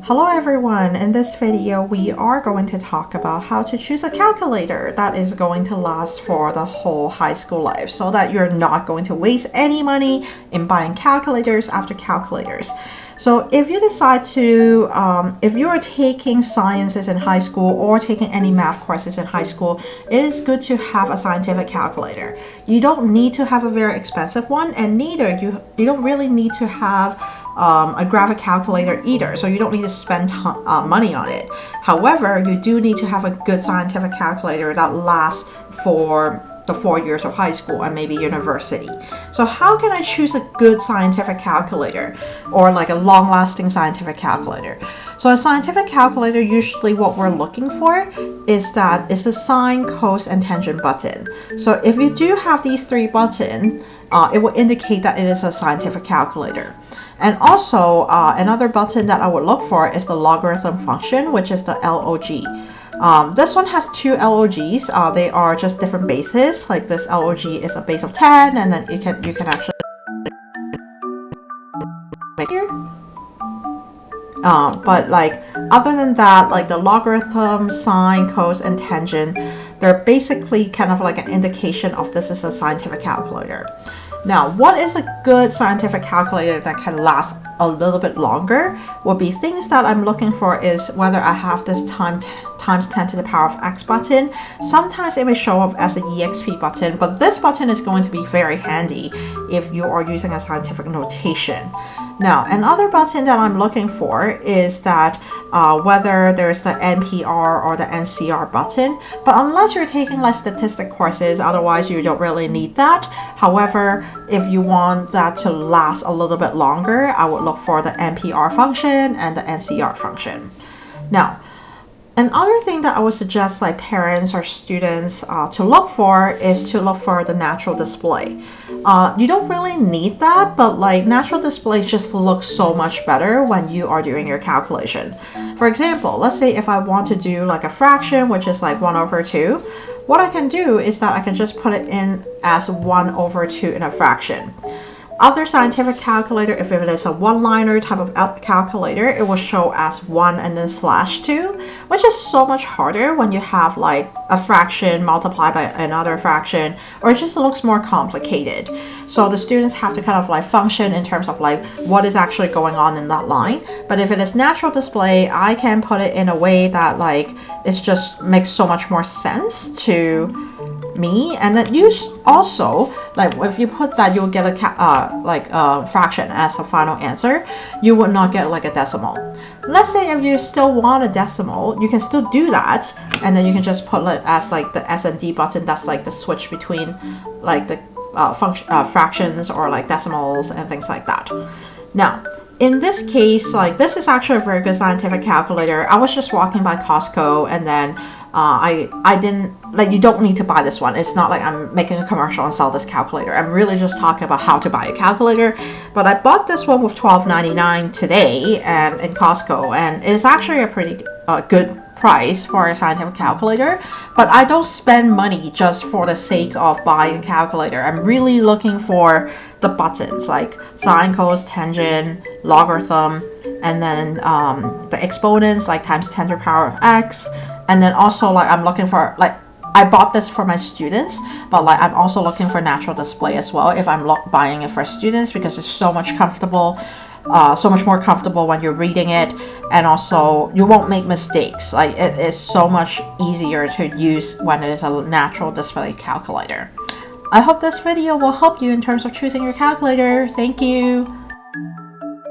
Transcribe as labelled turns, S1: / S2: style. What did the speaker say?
S1: Hello everyone, in this video we are going to talk about how to choose a calculator that is going to last for the whole high school life so that you're not going to waste any money in buying calculators after calculators. So if you decide to, if you are taking sciences in high school or taking any math courses in high school, it is good to have a scientific calculator. You don't need to have a very expensive one, and neither you don't really need to have a graphic calculator either, so you don't need to spend money on it. However, you do need to have a good scientific calculator that lasts for the 4 years of high school and maybe university. So how can I choose a good scientific calculator, or like a long-lasting scientific calculator? So a scientific calculator, usually what we're looking for is the sine, cos, and tangent button. So if you do have these three buttons, it will indicate that it is a scientific calculator. And also another button that I would look for is the logarithm function, which is the log. This one has two logs. They are just different bases. Like this log is a base of 10, and then you can actually make here. But like other than that, like the logarithm, sine, cos, and tangent, they're basically kind of like an indication of this is a scientific calculator. Now, what is a good scientific calculator that can last a little bit longer would be things that I'm looking for is whether I have this times 10 to the power of x button. Sometimes it may show up as an exp button, but this button is going to be very handy if you are using a scientific notation. Now, another button that I'm looking for is that whether there's the NPR or the NCR button, but unless you're taking like statistic courses, otherwise you don't really need that. However, if you want that to last a little bit longer, I would look for the NPR function and the NCR function. Now, another thing that I would suggest like parents or students to look for is to look for the natural display. You don't really need that, but like natural display just looks so much better when you are doing your calculation. For example, let's say if I want to do like a fraction, which is like 1/2, what I can do is that I can just put it in as 1/2 in a fraction. Other scientific calculator, if it is a one-liner type of calculator, it will show as 1 and then /2, which is so much harder when you have like a fraction multiplied by another fraction, or it just looks more complicated. So the students have to kind of like function in terms of like what is actually going on in that line. But if it is natural display, I can put it in a way that like it just makes so much more sense to me. And then you also, like if you put that, you'll get a fraction as a final answer. You would not get like a decimal. Let's say if you still want a decimal, you can still do that, and then you can just put it as like the S and D button. That's like the switch between like the fractions or like decimals and things like that. Now, in this case, like this is actually a very good scientific calculator. I was just walking by Costco, and then I didn't, like, you don't need to buy this one. It's not like I'm making a commercial and sell this calculator. I'm really just talking about how to buy a calculator. But I bought this one with $12.99 today and in Costco, and it's actually a pretty good price for a scientific calculator. But I don't spend money just for the sake of buying a calculator. I'm really looking for the buttons like sine, cos, tangent, logarithm, and then the exponents like times 10 to the power of x. And then also like I'm looking for, like, I bought this for my students, but like I'm also looking for natural display as well if I'm buying it for students, because it's so much more comfortable when you're reading it, and also you won't make mistakes. Like it is so much easier to use when it is a natural display calculator. I hope this video will help you in terms of choosing your calculator. Thank you.